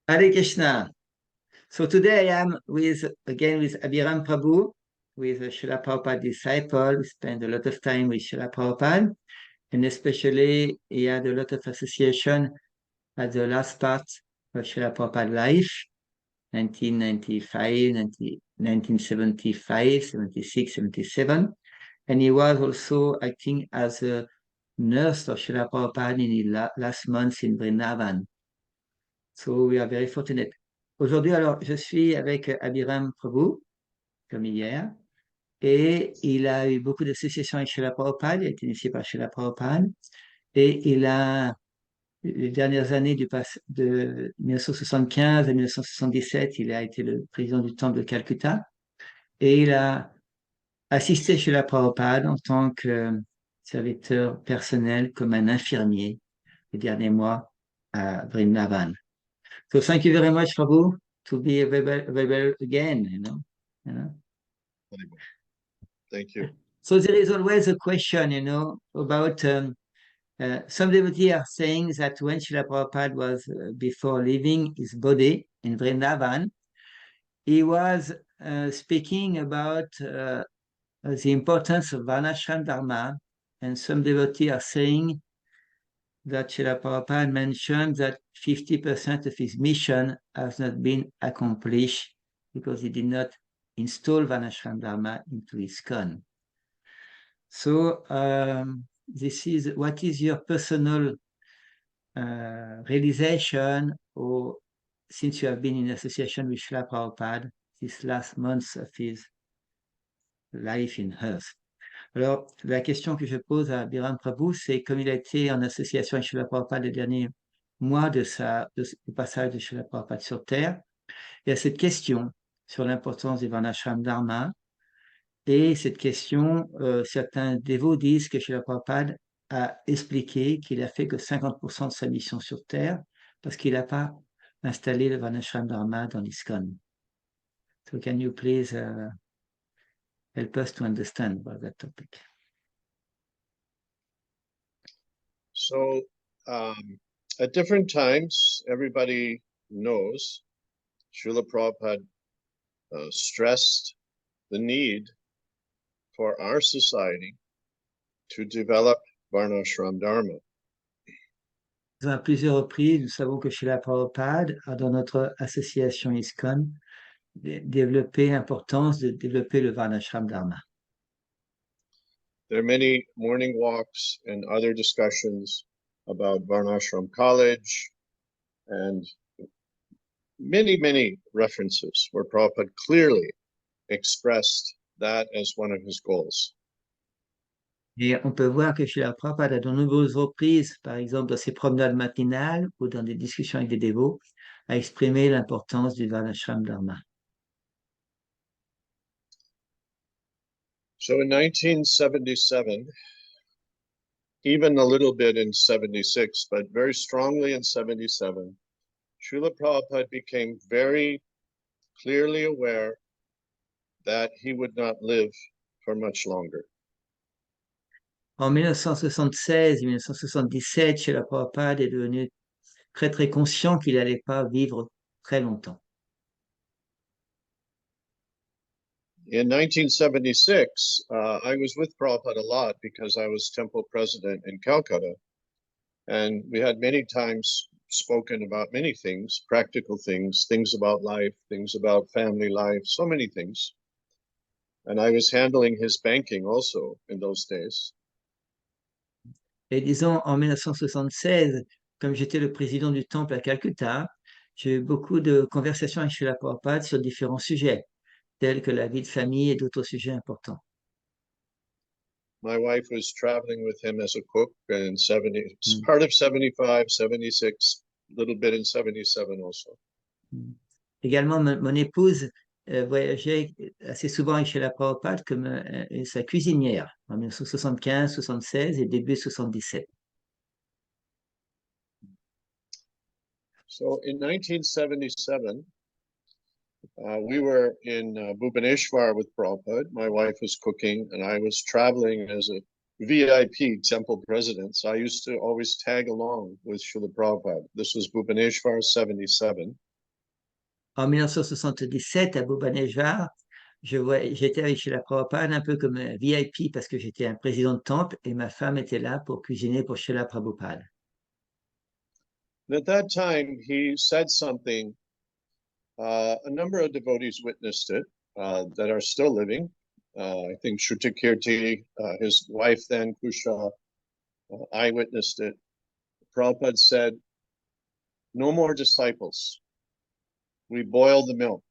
Hare Krishna. So today I am again with Abhiram Prabhu, with a Srila Prabhupada disciple. We spend a lot of time with Srila Prabhupada, and especially he had a lot of association at the last part of Srila Prabhupada life, 1995, 1975, 76, 77. And he was also acting as a nurse of Srila Prabhupada in his last months in Vrindavan. So we are very fortunate. Aujourd'hui, alors, je suis avec Abhiram Prabhu, comme hier, et il a eu beaucoup d'associations avec Srila Prabhupada, il a été initié par Srila Prabhupada, et il a, les dernières années de 1975 à 1977, il a été le président du temple de Calcutta, et il a assisté Srila Prabhupada en tant que serviteur personnel, comme un infirmier, les derniers mois à Vrindavan. So thank you very much, Prabhu, to be available again, you know. Thank you. So there is always a question, about some devotees are saying that when Srila Prabhupada was before leaving his body in Vrindavan, he was speaking about the importance of varnasrama-dharma, and some devotees are saying that Srila Prabhupada mentioned that 50% of his mission has not been accomplished because he did not install varnasrama-dharma into his ISKCON. So what is your personal realization, or since you have been in association with Srila Prabhupada these last months of his life in earth? Alors, la question que je pose à Abhiram Prabhu, c'est comme il a été en association avec Srila Prabhupada les derniers mois du passage de Srila Prabhupada sur Terre, il y a cette question sur l'importance du varnasrama-dharma, et cette question, certains dévots disent que Srila Prabhupada a expliqué qu'il a fait que 50% de sa mission sur Terre parce qu'il n'a pas installé le varnasrama-dharma dans l'ISKCON. So can you please help us to understand about that topic? So at different times, everybody knows Srila Prabhupada stressed the need for our society to develop varnasrama-dharma. À plusieurs reprises, nous savons que Srila Prabhupada a, dans notre association ISKCON, développé l'importance de développer le varnasrama-dharma. There are many morning walks and other discussions about Varnashram College and many references where Prabhupada clearly expressed that as one of his goals. Et on peut voir que Srila Prabhupada, à de nombreuses reprises, par exemple dans ses promenades matinales ou dans des discussions avec des dévots, a exprimé l'importance du varnasrama-dharma. So in 1977, even a little bit in 76, but very strongly in 77, Srila Prabhupada became very clearly aware that he would not live for much longer. En 1976 et 1977, Srila Prabhupada est devenu très conscient qu'il n'allait pas vivre très longtemps. In 1976, I was with Prabhupada a lot because I was temple president in Calcutta. And we had many times spoken about many things, practical things, things about life, things about family life, so many things. And I was handling his banking also in those days. Et disons, en 1976, comme j'étais le président du temple à Calcutta, j'ai eu beaucoup de conversations avec Srila Prabhupada sur différents sujets, tels que la vie de famille et d'autres sujets importants. My wife was traveling with him as a cook in part of 75, 76, a little bit in 77 also. Également, mon épouse voyageait assez souvent avec Srila Prabhupada comme sa cuisinière en 1975, 76 et début 77. So in 1977, we were in Bhubaneswar with Prabhupada. My wife was cooking and I was traveling as a VIP temple president. So I used to always tag along with Srila Prabhupada. This was Bhubaneswar 77. En 1977, à Bhubaneswar, j'étais avec Srila Prabhupada un peu comme un VIP parce que j'étais un président de temple et ma femme était là pour cuisiner pour Srila Prabhupada. At that time, he said something. A number of devotees witnessed it that are still living. I think Shrutikirti, his wife then, Kusha, I witnessed it. Prabhupada said, no more disciples. We boil the milk.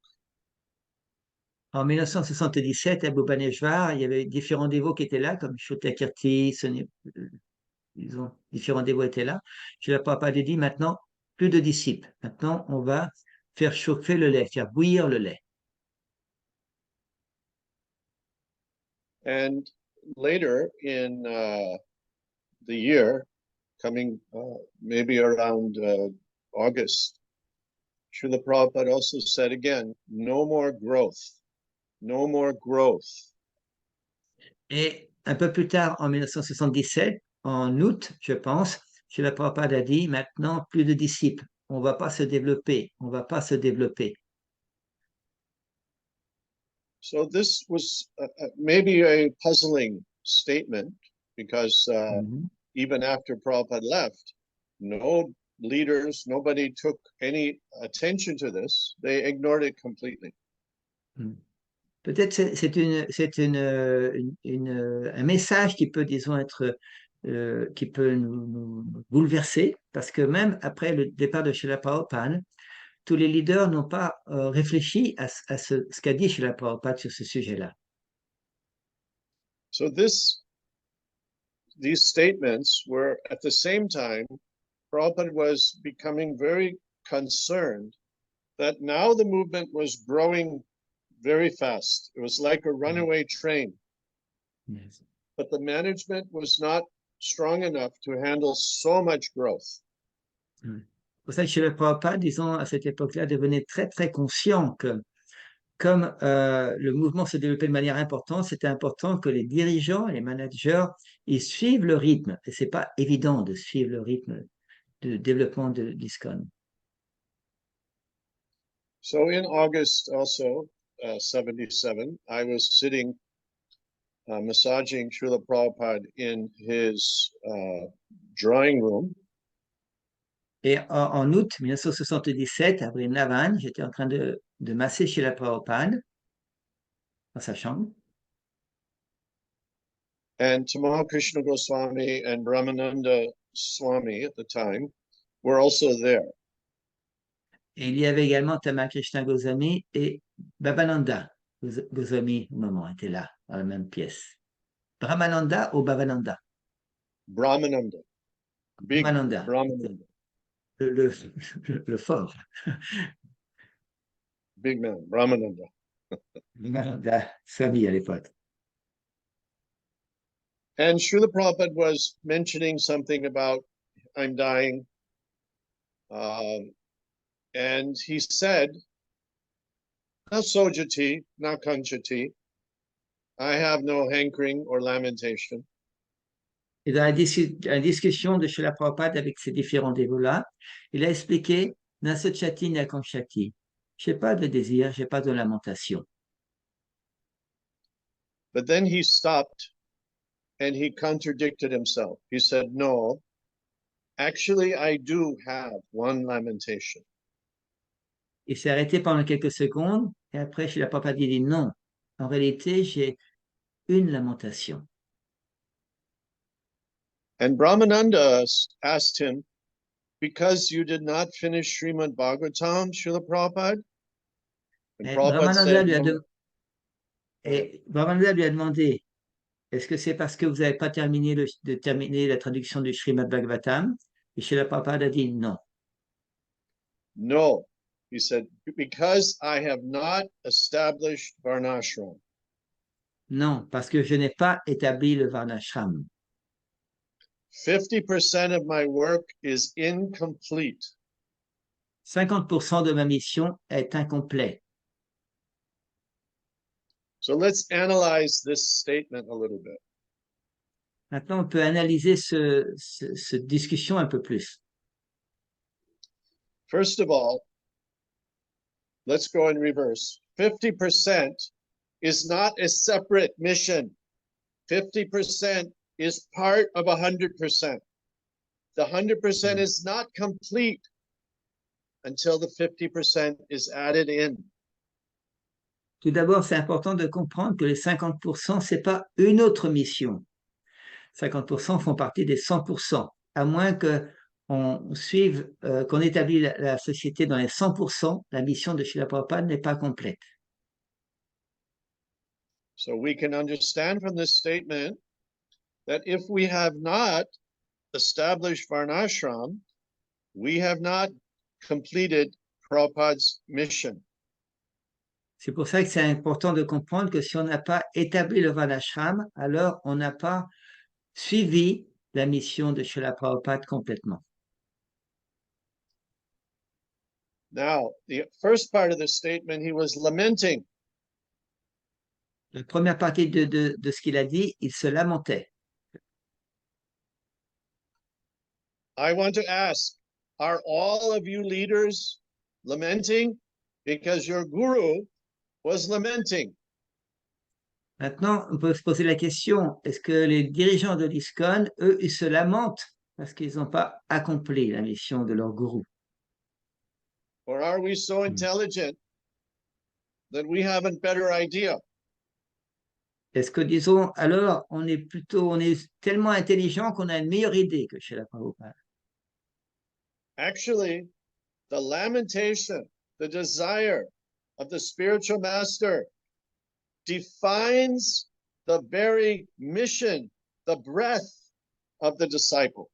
En 1977, à Bhubaneswar, il y avait différents dévots qui étaient là, comme Shrutakirti, disons, différents dévots étaient là. Srila Prabhupada dit maintenant, plus de disciples. Maintenant, on va faire chauffer le lait, faire bouillir le lait. And later in the year, coming maybe around August, Srila Prabhupada also said again, no more growth, no more growth. Et un peu plus tard, en 1977, en août, je pense, Srila Prabhupada a dit maintenant, plus de disciples. On ne va pas se développer, on ne va pas se développer. So this was maybe a puzzling statement because even after Prabhupada left, no leaders, nobody took any attention to this. They ignored it completely. Peut-être c'est un message qui peut, disons, être, qui peut nous bouleverser, parce que même après le départ de Srila Prabhupada, tous les leaders n'ont pas réfléchi à ce qu'a dit Srila Prabhupada sur ce sujet-là. So these statements were at the same time, Prabhupada was becoming very concerned that now the movement was growing very fast. It was like a runaway train. Yes. But the management was not strong enough to handle so much growth. Pour ça que Srila Prabhupada, disons, à cette époque-là, devenait très, très conscient que comme le mouvement se développait de manière importante, c'était important que les dirigeants, les managers, ils suivent le rythme. Et c'est pas évident de suivre le rythme de développement de l'ISKCON. So in August also, 77, I was sitting massaging Srila Prabhupada in his drawing room. Et en août 1977, à Vrindavan, j'étais en train de masser chez la Prabhupada dans sa chambre. And Tamal Krishna Goswami and Brahmananda Swami at the time were also there. Et il y avait également Tamal Krishna Goswami et Bhavananda Goswami au moment étaient là, dans la même pièce. Brahmananda ou Bhavananda? Brahmananda. Big Brahmananda. Brahmananda. Le fort. Big man, Brahmananda. Brahmananda Swami à l'époque. And Srila Prabhupada was mentioning something about I'm dying. And he said, na sojati, na kanchati. I have no hankering or lamentation. Et dans la discussion de Srila Prabhupada avec ces différents dévots-là, il a expliqué Nasochati Nakanchati. Je n'ai pas de désir, je n'ai pas de lamentation. But then he stopped and he contradicted himself. He said, no, actually, I do have one lamentation. Il s'est arrêté pendant quelques secondes et après, Srila Prabhupada dit non. En réalité, j'ai une lamentation. And Brahmananda asked him, because you did not finish Srimad Bhagavatam, Srila Prabhupada? And Prabhupada said, no. Et Brahmananda lui a demandé, est-ce que c'est parce que vous n'avez pas terminé la traduction du Srimad Bhagavatam? Et Srila Prabhupada a dit non. No, he said, because I have not established varnasrama. Non, parce que je n'ai pas établi le varnasrama. 50% of my work is incomplete. 50% de ma mission est incomplète. So let's analyze this statement a little bit. Maintenant, on peut analyser cette discussion un peu plus. First of all, let's go in reverse. 50% is not a separate mission. 50% is part of 100%. The 100% is not complete until the 50% is added in. Tout d'abord, c'est important de comprendre que les 50%, ce n'est pas une autre mission. 50% font partie des 100%, à moins qu'on suive, qu'on établit la société dans les 100%, la mission de Srila Prabhupada n'est pas complète. So we can understand from this statement that if we have not established varnashram, we have not completed Prabhupada's mission. C'est pour ça que c'est important de comprendre que si on n'a pas établi le varnashram, alors on n'a pas suivi la mission de Srila Prabhupada complètement. Now, the first part of the statement, he was lamenting. La première partie de ce qu'il a dit, il se lamentait. I want to ask, are all of you leaders lamenting? Because your guru was lamenting. Maintenant, on peut se poser la question, est-ce que les dirigeants de l'ISKCON, eux, ils se lamentent parce qu'ils n'ont pas accompli la mission de leur gourou? Or are we so intelligent that we have a better idea? Est-ce que, disons, alors, on est tellement intelligent qu'on a une meilleure idée que chez la Prabhupada? Actually, the lamentation, the desire of the spiritual master defines the very mission, the breath of the disciple.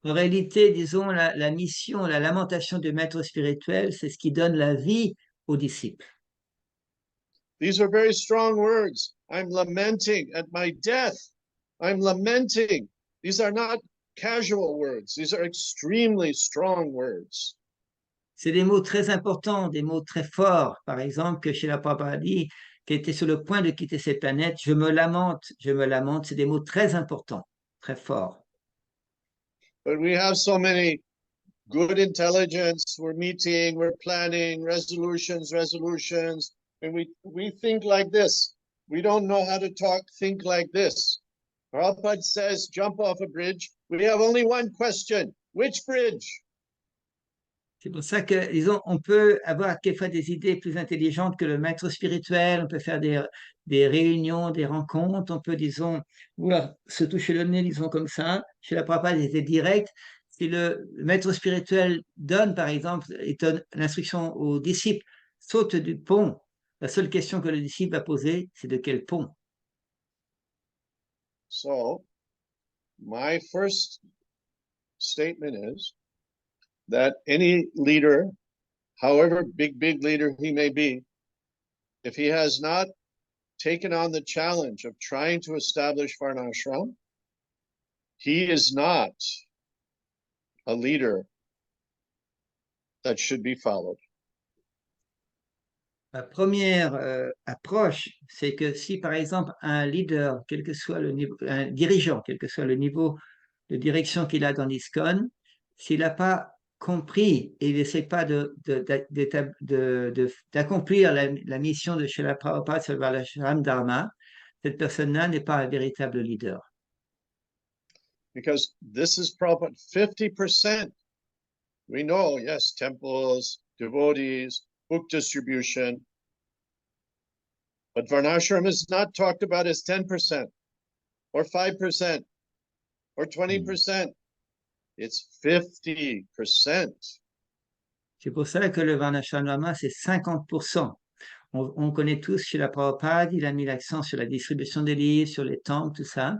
En réalité, disons, la mission, la lamentation du maître spirituel, c'est ce qui donne la vie aux disciples. These are very strong words. I'm lamenting at my death. I'm lamenting. These are not casual words. These are extremely strong words. C'est des mots très importants, des mots très forts. Par exemple, que Srila Prabhupada dit, qui était sur le point de quitter cette planète, je me lamente, c'est des mots très importants, très forts. But we have so many good intelligence. We're meeting, we're planning, resolutions, and we think like this. We don't know how to think like this. Prabhupada says, jump off a bridge. We have only one question. Which bridge? C'est pour ça que, disons, on peut avoir quelquefois des idées plus intelligentes que le maître spirituel, on peut faire des réunions, des rencontres, on peut, disons, se toucher le nez, disons comme ça. Chez la Prabhupada, il était direct. Si le maître spirituel donne, par exemple, il donne l'instruction aux disciples, saute du pont, la seule question que le disciple va poser, c'est de quel pont? So, my first statement is that any leader, however big leader he may be, if he has not taken on the challenge of trying to establish varnashram, he is not a leader that should be followed. La première approche, c'est que si, par exemple, un leader, quel que soit le niveau, un dirigeant, quel que soit le niveau de direction qu'il a dans l'ISKCON, s'il n'a pas compris et il n'essaie pas d'accomplir la mission de Srila Prabhupada sur le varnasrama-dharma, cette personne-là n'est pas un véritable leader. Because this is Prabhupada, 50%. We know, yes, temples, devotees, book distribution. But varnashram is not talked about as 10% or 5% or 20%. It's 50%. C'est pour ça que le varnasrama, c'est 50%. On connaît tous chez la Prabhupada, il a mis l'accent sur la distribution des livres, sur les temples, tout ça.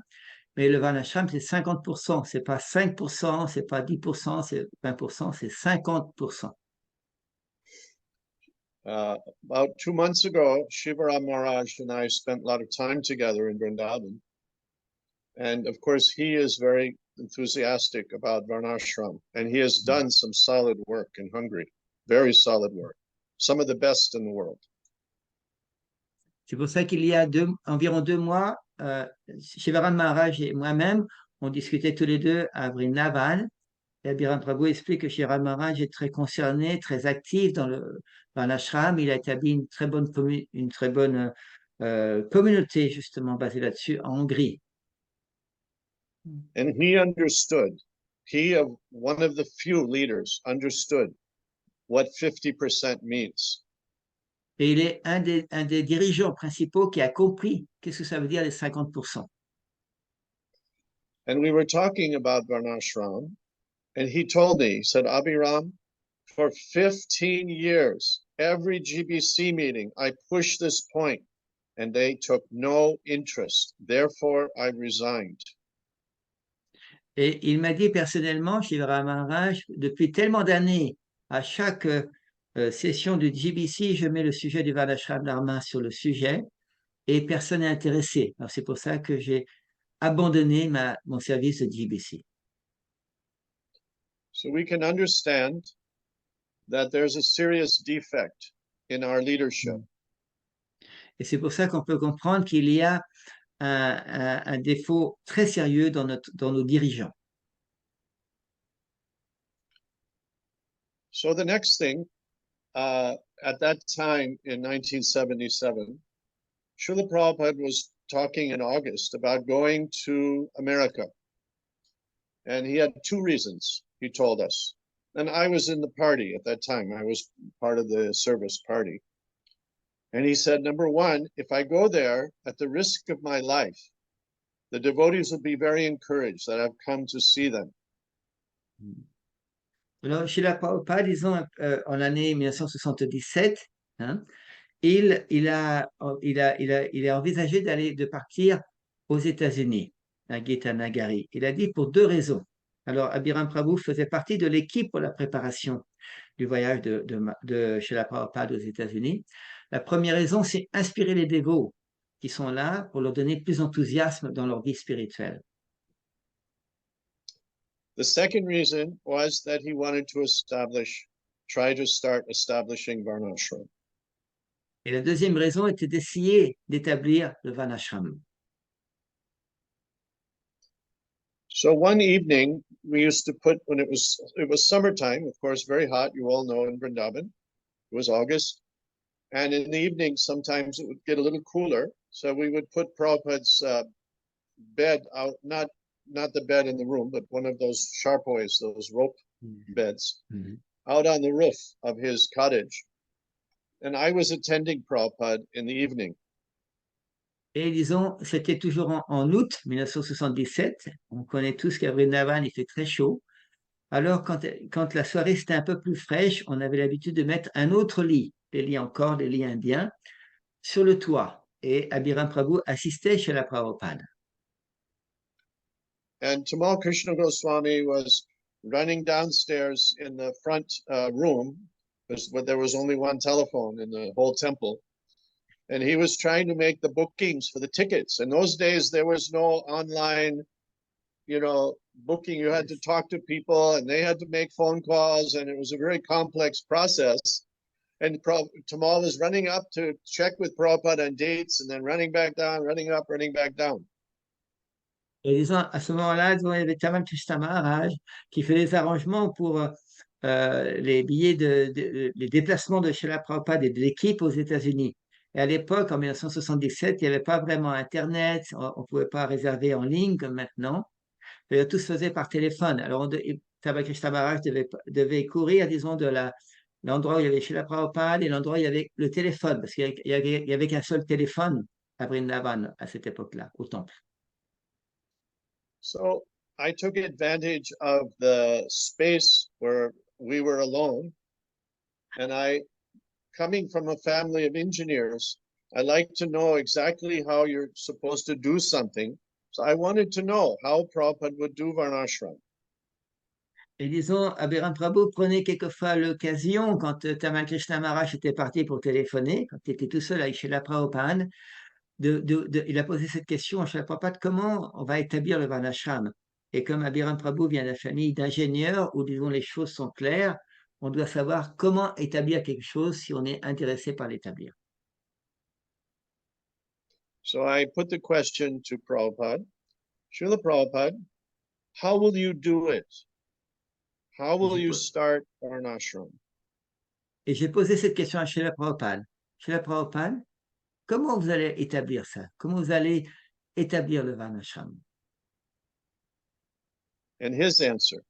Mais le varnashram, c'est 50%. C'est pas 5%, c'est pas 10%, c'est 20%, c'est 50%. About 2 months ago, Shivaram Maharaj and I spent a lot of time together in Vrindavan. And of course, he is very enthusiastic about varnashram, and he has done some solid work in Hungary, very solid work, some of the best in the world. C'est pour ça qu'il y a environ 2 mois, Shivaram Maharaj et moi-même, on discutait tous les deux à Vrindavan, Et Abhiram Prabhu explique que Srila Maharaj est très concerné, très actif dans l'ashram. Il a établi une très bonne communauté justement basée là-dessus en Hongrie. And he understood, one of the few leaders, understood what 50% means. Et il est un des dirigeants principaux qui a compris qu'est-ce que ça veut dire les 50%. And we were talking about varnashram, and he told me, he said, Abhiram, for 15 years, every GBC meeting, I pushed this point, and they took no interest. Therefore, I resigned. Et il m'a dit personnellement, Srila Maharaj, depuis tellement d'années, à chaque session du GBC, je mets le sujet du varnasrama-dharma sur le sujet et personne n'est intéressé. Alors c'est pour ça que j'ai abandonné mon service de GBC. So we can understand that there's a serious defect in our leadership. Et c'est pour ça qu'on peut comprendre qu'il y a un défaut très sérieux dans nos dirigeants. So the next thing, at that time in 1977, Srila Prabhupada was talking in August about going to America. And he had two reasons, he told us. And I was in the party at that time. I was part of the service party. And he said, number one, if I go there at the risk of my life, the devotees will be very encouraged that I've come to see them. Alors, Srila Prabhupada, disons, en l'année 1977, hein, il a envisagé de partir aux États-Unis, à Gita Nagari. Il a dit pour deux raisons. Alors, Abhiram Prabhu faisait partie de l'équipe pour la préparation du voyage de Srila Prabhupada aux États-Unis. La première raison, c'est inspirer les dévots qui sont là pour leur donner plus d'enthousiasme dans leur vie spirituelle. The second reason was that he wanted to try to start establishing varnashram. Et la deuxième raison était d'essayer d'établir le varnashram. So one evening, we used to put, when it was summertime, of course, very hot, you all know, in Vrindavan. It was August. And in the evening, sometimes it would get a little cooler. So we would put Prabhupada's bed out, not the bed in the room, but one of those sharpoys, those rope beds, out on the roof of his cottage. And I was attending Prabhupada in the evening. Et disons, c'était toujours en août 1977. On connaît tous qu'à Vrindavan, il fait très chaud. Alors, quand la soirée c'était un peu plus fraîche, on avait l'habitude de mettre un autre lit, des lits indiens, sur le toit. Et Abhiram Prabhu assistait chez la Prabhupada. And Tamal Krishna Goswami was running downstairs in the front room, because there was only one telephone in the whole temple. And he was trying to make the bookings for the tickets. In those days, there was no online, booking. You had to talk to people and they had to make phone calls, and it was a very complex process. And Tamal was running up to check with Prabhupada on dates and then running back down, running up, running back down. Et disons, à ce moment-là, il y avait Tamal Krishna Maharaj qui fait les arrangements pour les billets les déplacements de Srila Prabhupada et de l'équipe aux États-Unis. Et à l'époque, en 1977, il n'y avait pas vraiment Internet, on ne pouvait pas réserver en ligne comme maintenant. Et tout se faisait par téléphone. Alors, Tamal Krishna Maharaj devait courir, disons, de l'endroit où il y avait Srila Prabhupada et l'endroit où il y avait le téléphone, parce qu'il n'y avait qu'un seul téléphone à Vrindavan à cette époque-là, au temple. So I took advantage of the space where we were alone. And coming from a family of engineers, I like to know exactly how you're supposed to do something. So I wanted to know how Prabhupada would do varnashram. Et disons, Abhiram Prabhu prenait quelquefois l'occasion, quand Tamal Krishna Maharaj était parti pour téléphoner, quand il était tout seul avec Srila Prabhupada, il a posé cette question à Srila Prabhupada, comment on va établir le varnashram? Et comme Abhiram Prabhu vient de la famille d'ingénieurs, où disons les choses sont claires, on doit savoir comment établir quelque chose si on est intéressé par l'établir. So I put the question to Prabhupada, Srila Prabhupada, how will you do it? How will you start varnashram? Et j'ai posé cette question à Srila Prabhupada. Srila Prabhupada, comment vous allez établir ça? Comment vous allez établir le varnashram? And his answer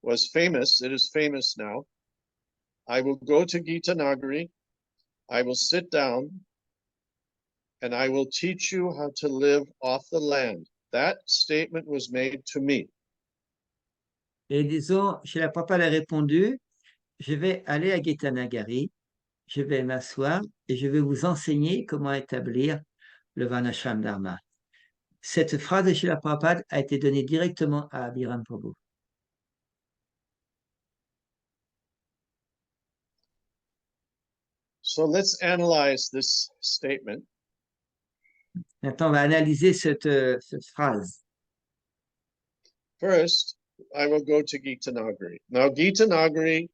was famous. It is famous now. I will go to Gita Nagari. I will sit down and I will teach you how to live off the land. That statement was made to me. Et disons, Srila Prabhupada a répondu, je vais aller à Gita Nagari, je vais m'asseoir et je vais vous enseigner comment établir le varnasrama-dharma. Cette phrase de Srila Prabhupada a été donnée directement à Abhirama Prabhu. So let's analyze this statement. Maintenant, on va analyser cette phrase. First, I will go to Gita Nagari. Now, Gita Nagari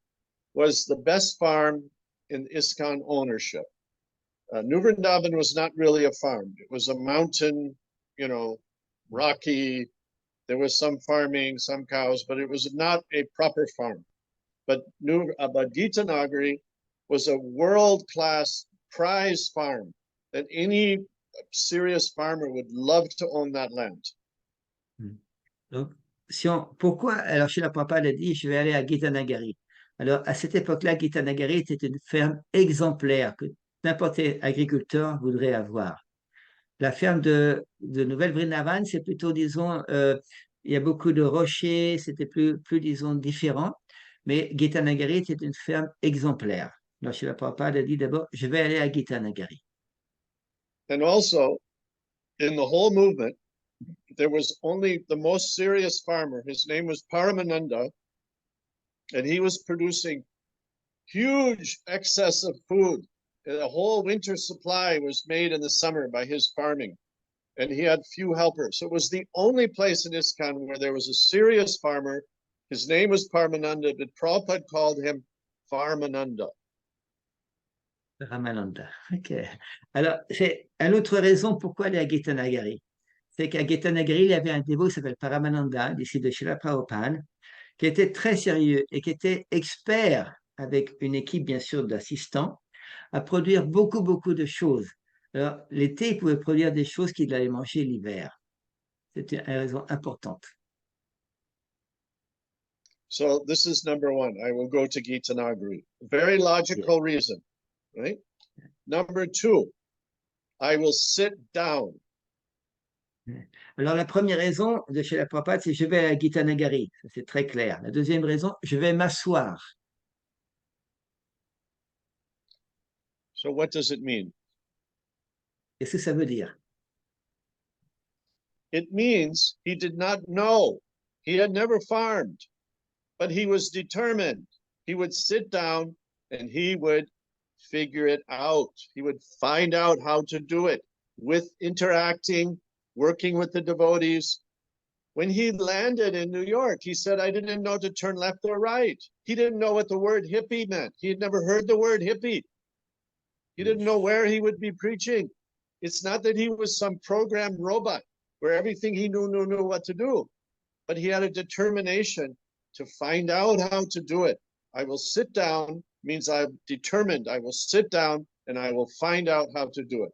was the best farm in ISKCON ownership. New Vrindavan was not really a farm. It was a mountain, rocky. There was some farming, some cows, but it was not a proper farm. But Gita Nagari was a world-class prize farm that any serious farmer would love to own that land. Donc, pourquoi? Alors, Srila Prabhupada a dit, je vais aller à Gita Nagari. Alors, à cette époque-là, Gita Nagari était une ferme exemplaire que n'importe quel agriculteur voudrait avoir. La ferme de Nouvelle-Vrindavan, c'est plutôt, disons, il y a beaucoup de rochers, c'était plus, disons, différent. Mais Gita Nagari était une ferme exemplaire. Alors, Srila Prabhupada a dit d'abord, je vais aller à Gita Nagari. And also, in the whole movement, there was only the most serious farmer. His name was Paramananda, and he was producing huge excess of food. The whole winter supply was made in the summer by his farming, and he had few helpers. So it was the only place in ISKCON where there was a serious farmer. His name was Paramananda, but Prabhupada called him Varmananda. Ramananda. Ok. Alors, c'est une autre raison pourquoi aller à Gita Nagari. C'est qu'à Gita Nagari, il y avait un dévot qui s'appelle Paramananda, disciple de Srila Prabhupada, qui était très sérieux et qui était expert, avec une équipe bien sûr d'assistants, à produire beaucoup de choses. Alors, l'été, il pouvait produire des choses qu'il allait manger l'hiver. C'était une raison importante. So this is number one. I will go to Gita Nagari. Very logical reason, right? Number two, I will sit down. Alors, la première raison de chez la Prabhupada, c'est je vais à Gita Nagari. C'est très clair. La deuxième raison, je vais m'asseoir. So what does it mean? Qu'est-ce que ça veut dire? It means he did not know. He had never farmed, but he was determined. He would sit down and he would figure it out. He would find out how to do it with interacting, working with the devotees. When he landed in New York, he said, I didn't know to turn left or right. He didn't know what the word hippie meant. He had never heard the word hippie. He didn't know where he would be preaching. It's not that he was some programmed robot where everything he knew what to do, but he had a determination to find out how to do it. I will sit down means I'm determined. I will sit down and I will find out how to do it.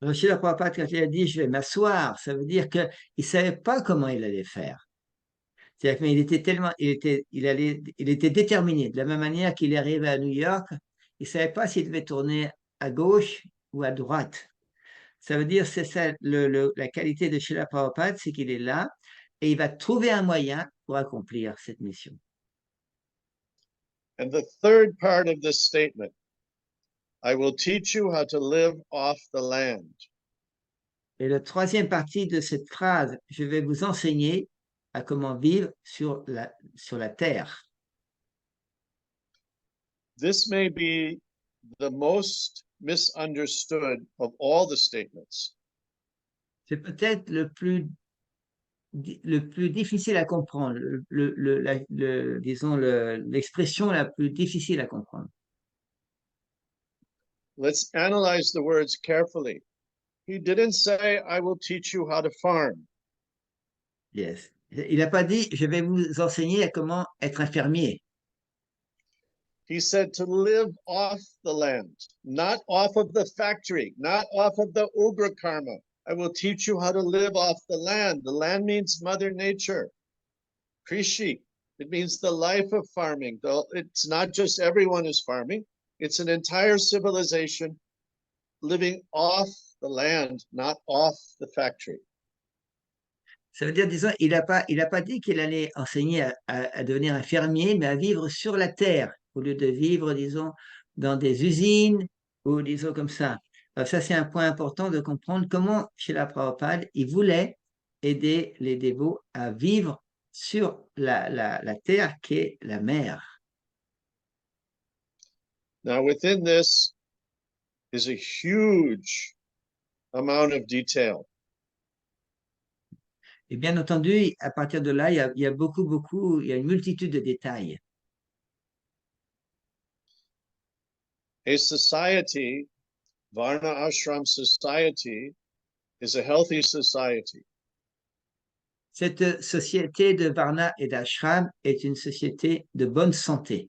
Alors, Srila Prabhupada, quand il a dit je vais m'asseoir, ça veut dire qu'il ne savait pas comment il allait faire. C'est-à-dire qu'il était tellement, il était déterminé. De la même manière qu'il est arrivé à New York, il ne savait pas s'il devait tourner à gauche ou à droite. Ça veut dire, c'est ça, la qualité de Srila Prabhupada, c'est qu'il est là et il va trouver un moyen pour accomplir cette mission. And the third part of this statement, I will teach you how to live off the land. Et la troisième partie de cette phrase, je vais vous enseigner à comment vivre sur la terre. This may be the most misunderstood of all the statements. C'est peut-être le plus difficile à comprendre, disons l'expression la plus difficile à comprendre. Let's analyze the words carefully. He didn't say, I will teach you how to farm. Yes. Il n'a pas dit, je vais vous enseigner à comment être un fermier. He said to live off the land, not off of the factory, not off of the ugra karma. I will teach you how to live off the land. The land means Mother Nature. Krishi, it means the life of farming. It's not just everyone is farming. It's an entire civilization living off the land, not off the factory. Ça veut dire, disons, il a pas dit qu'il allait enseigner à devenir un fermier, mais à vivre sur la terre, au lieu de vivre, disons, dans des usines ou disons comme ça. Alors ça, c'est un point important de comprendre comment, chez la Prabhupada, il voulait aider les dévots à vivre sur la terre qui est la mer. Now, within this is a huge amount of detail. Et bien entendu, à partir de là, il y a beaucoup, il y a une multitude de détails. A society, Varna Ashram society, is a healthy society. Cette société de Varna et d'Ashram est une société de bonne santé.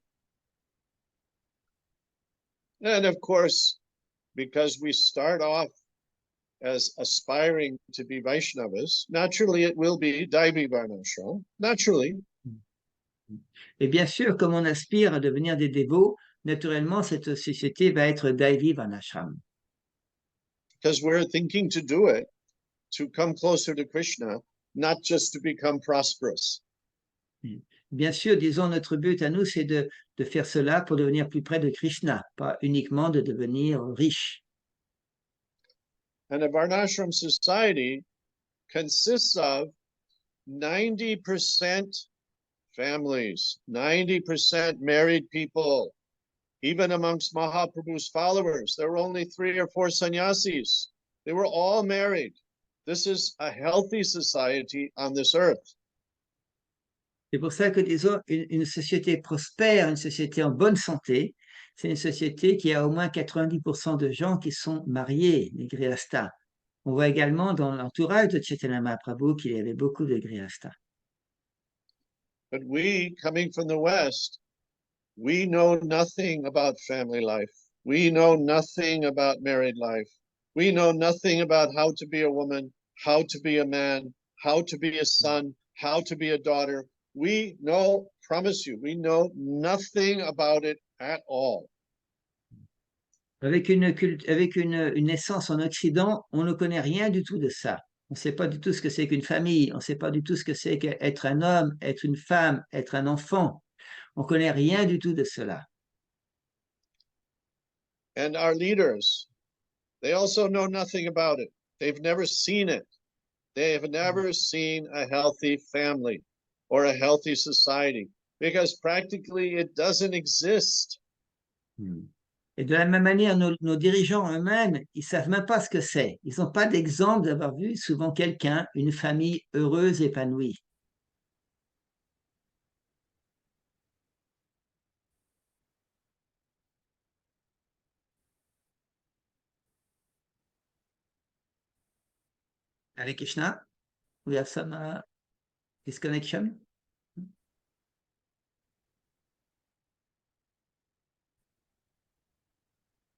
And of course, because we start off as aspiring to be Vaishnavas, naturally it will be Daivi Varnashram, naturally. Et bien sûr, comme on aspire à devenir des dévots, naturellement, cette société va être Daivi Varnashram. Because we're thinking to do it, to come closer to Krishna, not just to become prosperous. Bien sûr, disons, notre but à nous, c'est de faire cela pour devenir plus près de Krishna, pas uniquement de devenir riche. And a Varnashram society consists of 90% families, 90% married people. Even amongst Mahaprabhu's followers, there were only 3 or 4 sannyasis. They were all married. This is a healthy society on this earth. C'est pour ça que, disons, une société prospère, une société en bonne santé, c'est une société qui a au moins 90% de gens qui sont mariés, les grihasthas. On voit également dans l'entourage de Chaitanya Mahaprabhu qu'il y avait beaucoup de grihasthas. But we, coming from the West, we know nothing about family life. We know nothing about married life. We know nothing about how to be a woman, how to be a man, how to be a son, how to be a daughter. We know, promise you, we know nothing about it at all. Avec une naissance en Occident, on ne connaît rien du tout de ça. On ne sait pas du tout ce que c'est qu'une famille, on ne sait pas du tout ce que c'est qu'être un homme, être une femme, être un enfant. On ne connaît rien du tout de cela. And our leaders, they also know nothing about it. They've never seen it. They have never seen a healthy family or a healthy society because practically it doesn't exist. Et de la même manière, nos dirigeants eux-mêmes, ils ne savent même pas ce que c'est. Ils n'ont pas d'exemple d'avoir vu souvent quelqu'un, une famille heureuse, épanouie. Hare Krishna, we have some disconnection.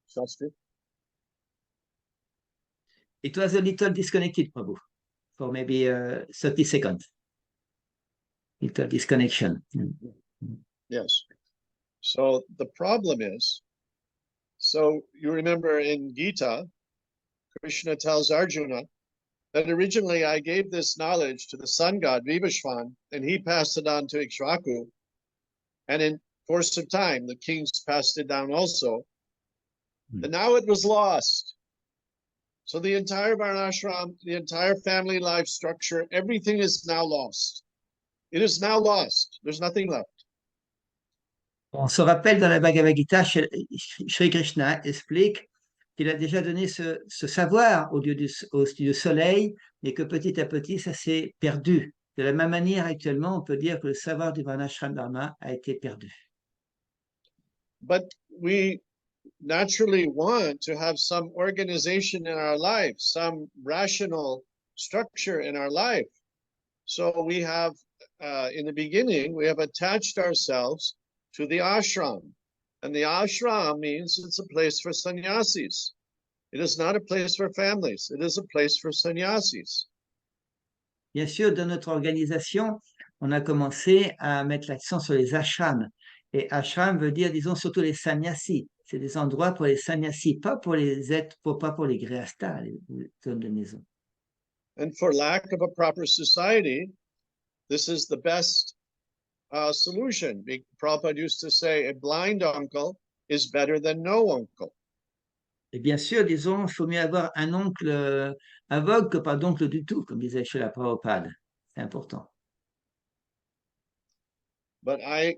Shastri? It was a little disconnected, Prabhu, for maybe 30 seconds. Little disconnection. Yes. So the problem is, so you remember in Gita, Krishna tells Arjuna that originally I gave this knowledge to the sun god Vivashvan, and he passed it on to Ikshvaku. And in course of time, the kings passed it down also. And now it was lost. So the entire varnashram, the entire family life structure, everything is now lost. It is now lost. There's nothing left. On se rappelle dans la Bhagavad Gita, Shri Krishna explique qu'il a déjà donné ce savoir au du soleil, et que petit à petit, ça s'est perdu. De la même manière, actuellement, on peut dire que le savoir du varnasrama-dharma a été perdu. But we naturally want to have some organization in our life, some rational structure in our life. So we have, in the beginning, we have attached ourselves to the ashram. And the ashram means it's a place for sannyasis. It is not a place for families. It is a place for sannyasis. Bien sûr, dans notre organisation, on a commencé à mettre l'accent sur les ashrams. Et ashram veut dire, disons, surtout les sannyasis. C'est des endroits pour les sannyasis, pas pour les pas pour les grihasthas, les hommes de maison. And for lack of a proper society, this is the best solution. Prabhupada used to say, a blind uncle is better than no uncle. Et bien sûr, disons, il faut mieux avoir un oncle aveugle que pas d'oncle du tout, comme disait Srila Prabhupada. C'est important. But I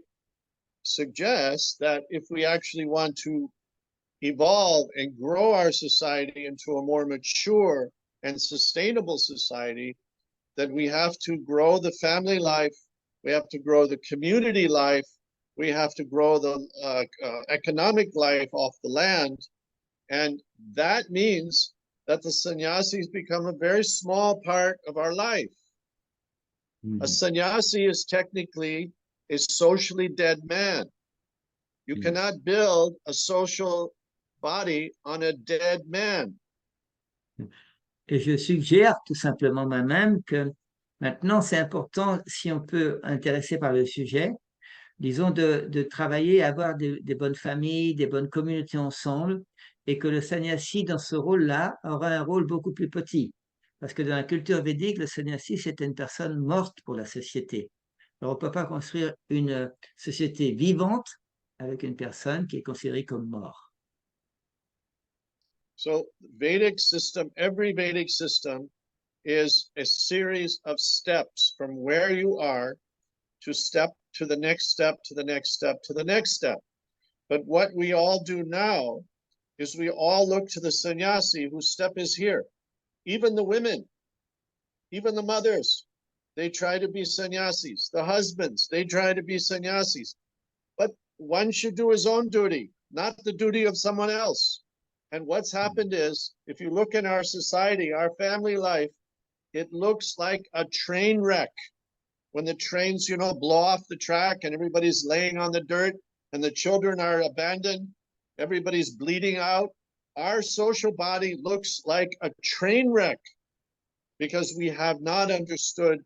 suggest that if we actually want to evolve and grow our society into a more mature and sustainable society, that we have to grow the family life, we have to grow the community life, we have to grow the economic life off the land. And that means that the sannyasis become a very small part of our life. A sannyasi is technically a socially dead man. You cannot build a social body on a dead man. Et je suggère tout simplement moi-même que maintenant, c'est important, si on peut intéresser par le sujet, disons, de travailler à avoir des bonnes familles, des bonnes communautés ensemble, et que le sannyasi, dans ce rôle-là, aura un rôle beaucoup plus petit. Parce que dans la culture védique, le sannyasi, c'était une personne morte pour la société. Alors, on ne peut pas construire une société vivante avec une personne qui est considérée comme morte. So Vedic system, every Vedic system is a series of steps from where you are to step to the next step, to the next step, to the next step. But what we all do now is we all look to the sannyasi whose step is here. Even the women, even the mothers, they try to be sannyasis. The husbands, they try to be sannyasis. But one should do his own duty, not the duty of someone else. And what's happened is, if you look in our society, our family life, it looks like a train wreck. When the trains, blow off the track and everybody's laying on the dirt and the children are abandoned, everybody's bleeding out. Our social body looks like a train wreck because we have not understood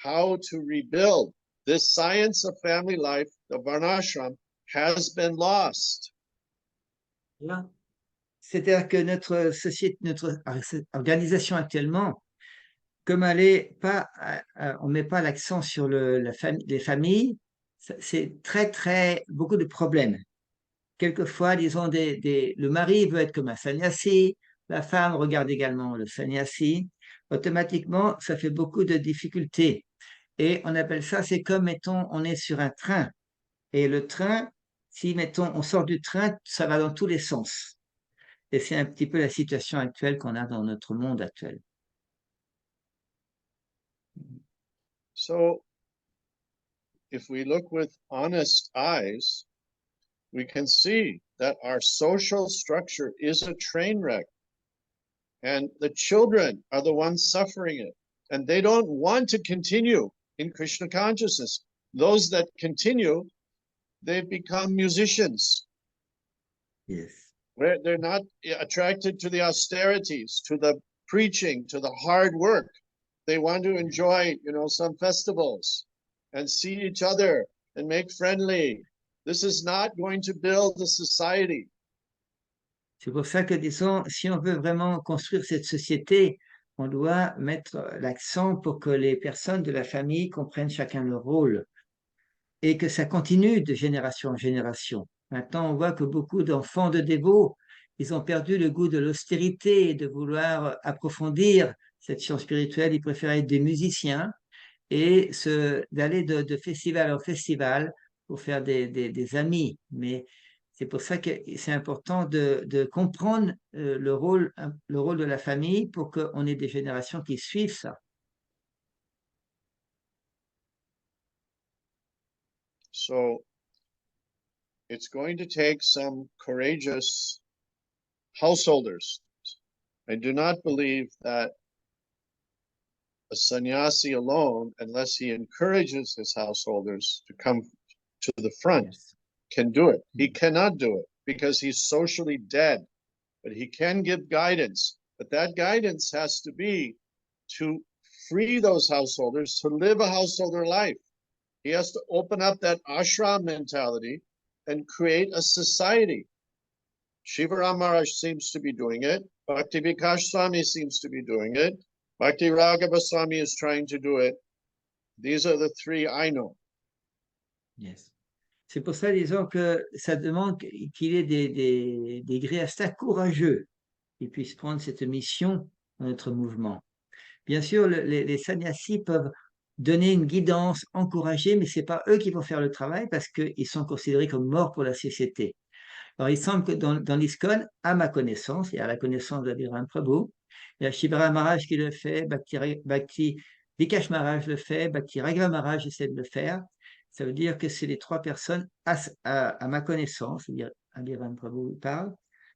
how to rebuild. This science of family life, the varnashram, has been lost. Yeah. C'est-à-dire que notre société, notre organisation actuellement, comme elle est pas, on met pas l'accent sur les familles, c'est très beaucoup de problèmes. Quelquefois, disons, le mari veut être comme un sannyasi, la femme regarde également le sannyasi. Automatiquement, ça fait beaucoup de difficultés. Et on appelle ça, c'est comme, mettons, on est sur un train. Et le train, si, mettons, on sort du train, ça va dans tous les sens. Et c'est un petit peu la situation actuelle qu'on a dans notre monde actuel. So, if we look with honest eyes, we can see that our social structure is a train wreck. And the children are the ones suffering it. And they don't want to continue in Krishna consciousness. Those that continue, they've become musicians. Yes. Where they're not attracted to the austerities, to the preaching, to the hard work. They want to enjoy, some festivals and see each other and make friendly. This is not going to build a society. C'est pour ça que, disons, si on veut vraiment construire cette société, on doit mettre l'accent pour que les personnes de la famille comprennent chacun leur rôle et que ça continue de génération en génération. Maintenant, on voit que beaucoup d'enfants de dévots, ils ont perdu le goût de l'austérité et de vouloir approfondir cette science spirituelle. Ils préfèrent être des musiciens et d'aller de festival en festival pour faire des amis. Mais c'est pour ça que c'est important de comprendre le rôle de la famille pour qu'on ait des générations qui suivent ça. So it's going to take some courageous householders. I do not believe that a sannyasi alone, unless he encourages his householders to come to the front, Yes. can do it. He cannot do it because he's socially dead, but he can give guidance. But that guidance has to be to free those householders to live a householder life. He has to open up that ashram mentality and create a society. Shivaram Maharaj seems to be doing it. Bhakti Vikas Swami seems to be doing it. Bhakti Raghava Swami is trying to do it. These are the three I know. Yes. C'est pour ça, disons, que ça demande qu'il y ait des gréastas courageux qui puissent prendre cette mission dans notre mouvement. Bien sûr, les sannyasis peuvent donner une guidance, encourager, mais ce n'est pas eux qui vont faire le travail parce qu'ils sont considérés comme morts pour la société. Alors, il semble que dans l'ISKCON, à ma connaissance, et à la connaissance de Abhirama Prabhu, il y a Shivara Maharaj qui le fait, Bhakti Vikash Maharaj le fait, Bhakti Raghava Maharaj essaie de le faire. Ça veut dire que c'est les trois personnes, à ma connaissance, c'est-à-dire Abhirama Prabhu parle,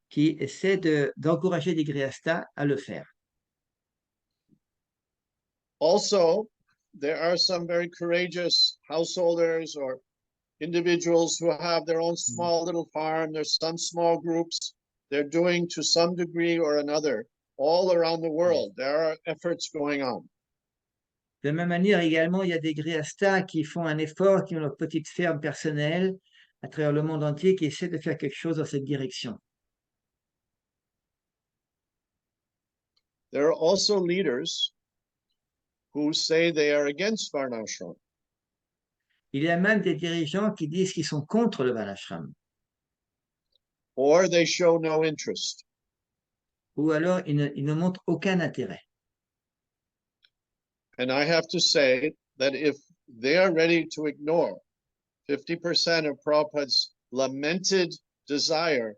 qui essaient d'encourager les gréastas à le faire. Also, there are some very courageous householders or individuals who have their own small little farm. There's some small groups. They're doing to some degree or another all around the world. There are efforts going on. De la même manière, également, il y a des gréastas qui font un effort, qui ont leur petite ferme personnelle à travers le monde entier, qui essaient de faire quelque chose dans cette direction. There are also leaders who say they are against varnashram. Il y a même des dirigeants qui disent qu'ils sont contre le varnashram. Or they show no interest. Ou alors, ils ne montrent aucun intérêt. And I have to say that if they are ready to ignore 50% of Prabhupada's lamented desire,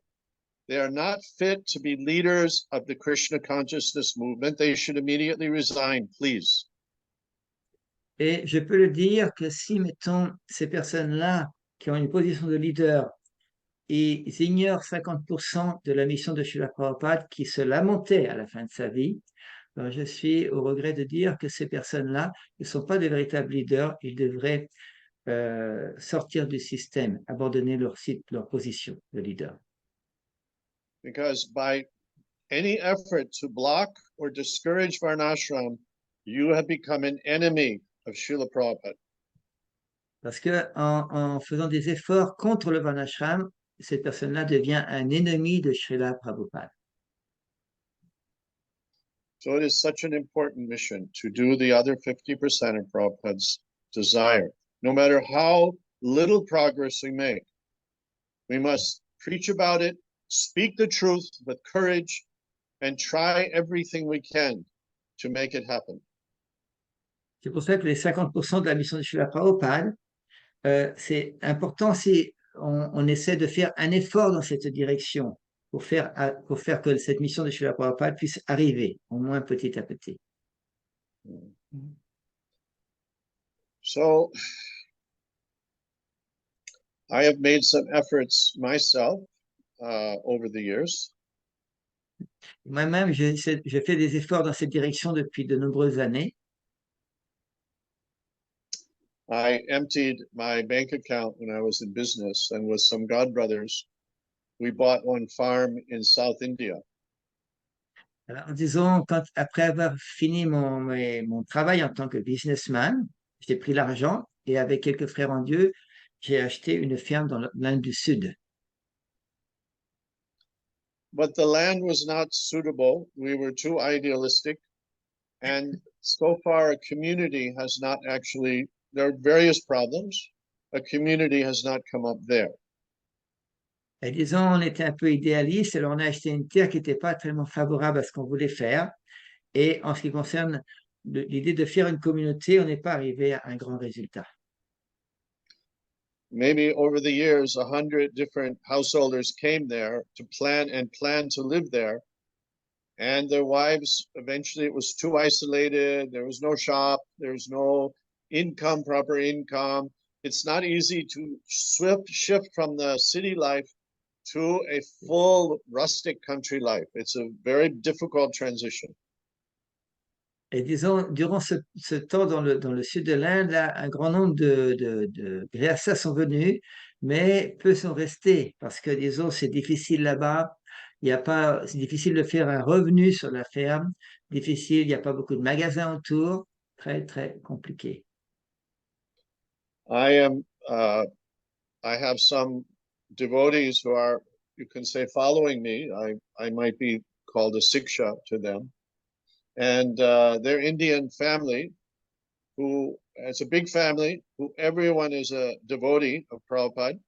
they are not fit to be leaders of the Krishna consciousness movement. They should immediately resign, please. Et je peux le dire que si, mettons, ces personnes-là qui ont une position de leader, ils ignorent 50% de la mission de Srila Prabhupada qui se lamentait à la fin de sa vie, alors je suis au regret de dire que ces personnes-là ne sont pas de véritables leaders. Ils devraient sortir du système, abandonner leur position de leader. Because by any effort to block or discourage varnashram, you have become an enemy of Srila Prabhupada. Parce que en faisant des efforts contre le varnashram, cette personne-là devient un ennemi de Srila Prabhupada. So it is such an important mission to do the other 50% of Prabhupada's desire. No matter how little progress we make, we must preach about it, speak the truth with courage, and try everything we can to make it happen. C'est pour ça que les 50% de la mission de Srila Prabhupada, c'est important si on essaie de faire un effort dans cette direction pour faire que cette mission de Srila Prabhupada puisse arriver, au moins petit à petit. So I have made some efforts myself over the years. Moi-même, je fais des efforts dans cette direction depuis de nombreuses années. I emptied my bank account when I was in business, and with some godbrothers, we bought one farm in South India. Alors, disons, après avoir fini mon travail en tant que businessman, j'ai pris l'argent et avec quelques frères en Dieu, j'ai acheté une ferme dans l'Inde du Sud. But the land was not suitable. We were too idealistic. And so far, a community has not actually, there are various problems. A community has not come up there. Et disons, on était un peu idéaliste, alors on a acheté une terre qui n'était pas tellement favorable à ce qu'on voulait faire. Et en ce qui concerne l'idée de faire une communauté, on n'est pas arrivé à un grand résultat. Maybe over the years, 100 different householders came there to plan to live there. And their wives, eventually it was too isolated. There was no shop. There's no income, proper income. It's not easy to shift from the city life to a full rustic country life. It's a very difficult transition. Et disons, durant ce temps dans le sud de l'Inde, là, un grand nombre de gréastas sont venus, mais peu sont restés parce que, disons, c'est difficile là-bas. Il y a pas, c'est difficile de faire un revenu sur la ferme. Difficile, il n'y a pas beaucoup de magasins autour. Très, très compliqué. I am, I have some devotees who are, you can say, following me. I might be called a siksha to them. And they're Indian family who, it's a big family, who everyone is a devotee of Prabhupada,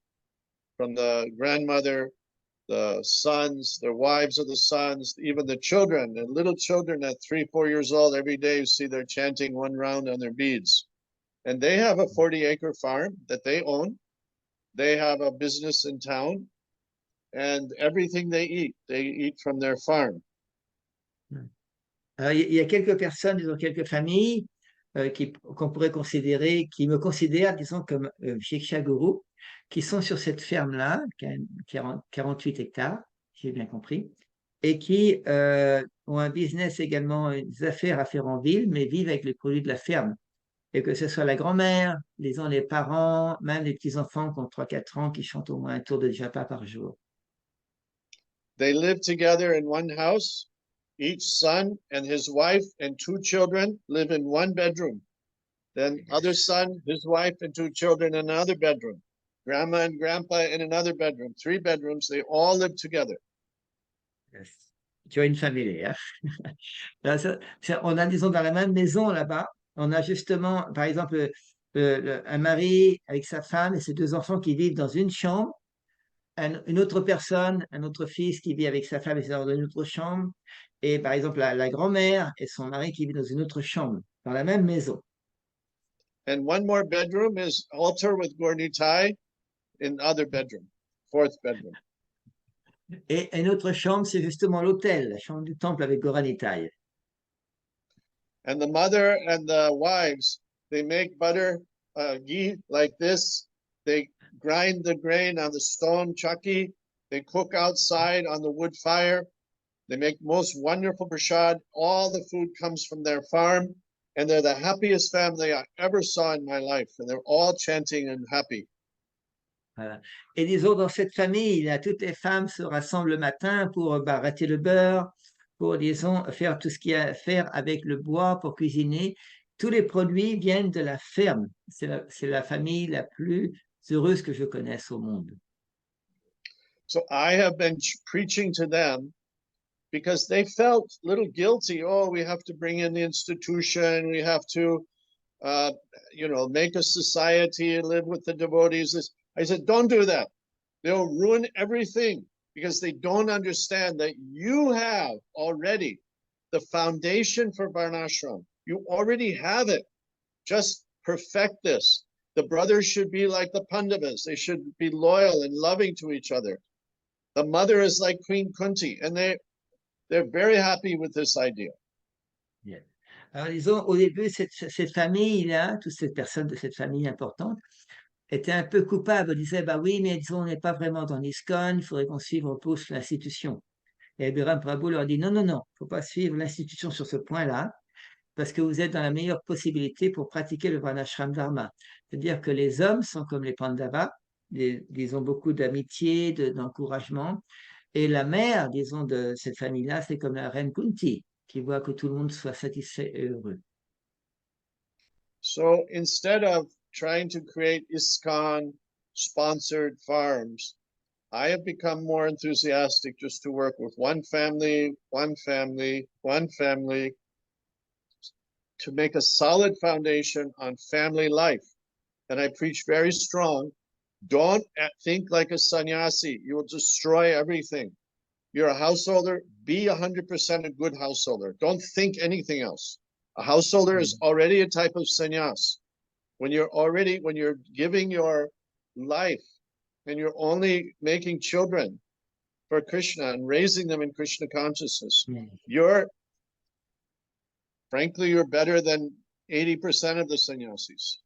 from the grandmother, the sons, their wives of the sons, even the children, the little children at 3, 4 years old, every day you see they're chanting one round on their beads. And they have a 40-acre farm that they own. They have a business in town, and everything they eat from their farm. Alors, il y a quelques personnes, disons, quelques familles qu'on pourrait considérer, qui me considèrent, disons, comme Shiksha Guru, qui sont sur cette ferme-là, qui a 48 hectares, si j'ai bien compris, et qui ont un business également, des affaires à faire en ville, mais vivent avec les produits de la ferme. Et que ce soit la grand-mère, les parents, même les petits-enfants qui ont 3-4 ans, qui chantent au moins un tour de japa par jour. They live together in one house. Each son and his wife and 2 children live in one bedroom. Then other son, his wife, and 2 children in another bedroom. Grandma and grandpa in another bedroom. 3 bedrooms. They all live together. Yes. Tu as une famille, hein? Là, on a, disons, dans la même maison là-bas, on a justement, par exemple, un mari avec sa femme et ses 2 enfants qui vivent dans une chambre, une autre personne, un autre fils qui vit avec sa femme et ses enfants dans une autre chambre, et par exemple la grand-mère et son mari qui vivent dans une autre chambre, dans la même maison. And one more bedroom is altar with Gornitai in other bedroom, 4th bedroom. Et une autre chambre, c'est justement l'autel, la chambre du temple avec Goranitai. And the mother and the wives, they make butter, ghee like this. They grind the grain on the stone chakki. They cook outside on the wood fire. They make most wonderful prasad. All the food comes from their farm. And they're the happiest family I ever saw in my life. And they're all chanting and happy. Voilà. Et disons, dans cette famille, là, toutes les femmes se rassemblent le matin pour râter le beurre, pour, disons, faire tout ce qu'il y a à faire avec le bois pour cuisiner. Tous les produits viennent de la ferme. C'est la famille la plus heureuse que je connaisse au monde. So I have been preaching to them because they felt a little guilty. Oh, we have to bring in the institution. We have to, make a society, live with the devotees. I said, don't do that. They'll ruin everything because they don't understand that you have already the foundation for varnashram. You already have it. Just perfect this. The brothers should be like the Pandavas. They should be loyal and loving to each other. The mother is like Queen Kunti, and they're very happy with this idea. Yeah. Alors, disons, au début, cette famille-là, toutes ces personnes de cette famille importante, étaient un peu coupables, disaient, bah oui, mais disons, on n'est pas vraiment dans l'ISKCON, il faudrait qu'on suive tous l'institution. Et Abhirama Prabhu leur dit, non, non, non, il ne faut pas suivre l'institution sur ce point-là, parce que vous êtes dans la meilleure possibilité pour pratiquer le varnasrama-dharma. C'est-à-dire que les hommes sont comme les Pandavas, ils ont beaucoup d'amitié, d'encouragement, et la mère, disons, de cette famille-là, c'est comme la reine Kunti, qui voit que tout le monde soit satisfait et heureux. So instead of trying to create ISKCON sponsored farms, I have become more enthusiastic just to work with one family, to make a solid foundation on family life. And I preach very strong. Don't think like a sannyasi. You will destroy everything. You're a householder, be 100% a good householder. Don't think anything else. A householder is already a type of sannyas. When you're giving your life and you're only making children for Krishna and raising them in Krishna consciousness, you're better than 80% of the sannyasis,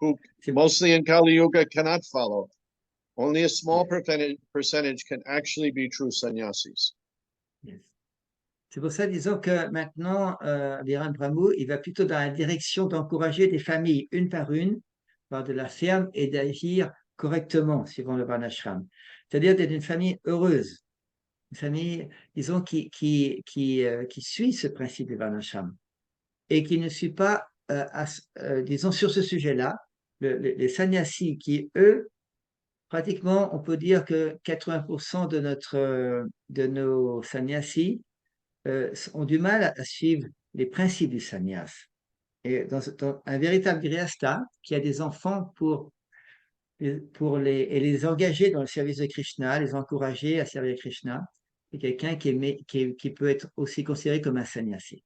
who mostly in Kali Yuga cannot follow. Only a small percentage can actually be true sannyasis. Yes. C'est pour ça, disons que maintenant, Abhirama Prabhu, il va plutôt dans la direction d'encourager des familles, une par une, par de la ferme et d'agir correctement suivant le varnashram. C'est-à-dire d'être une famille heureuse, une famille, disons, qui suit ce principe du varnashram et qui ne suit pas, disons, sur ce sujet-là, les sannyasis qui, eux, pratiquement, on peut dire que 80% de nos sannyasis ont du mal à suivre les principes du sannyas. Et dans un véritable grihastha qui a des enfants et les engager dans le service de Krishna, les encourager à servir Krishna, c'est quelqu'un qui peut être aussi considéré comme un sannyasi.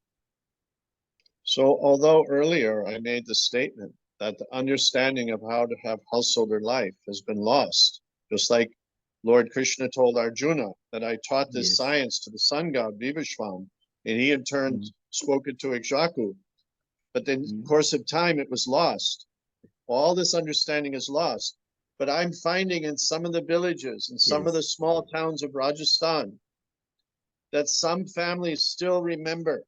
So, although earlier I made the statement that the understanding of how to have householder life has been lost, just like Lord Krishna told Arjuna that I taught this Yes. science to the sun god Vivishwan, and he in turn spoke it to Ikjaku. But in the course of time, it was lost. All this understanding is lost. But I'm finding in some of the villages and some of the small towns of Rajasthan that some families still remember.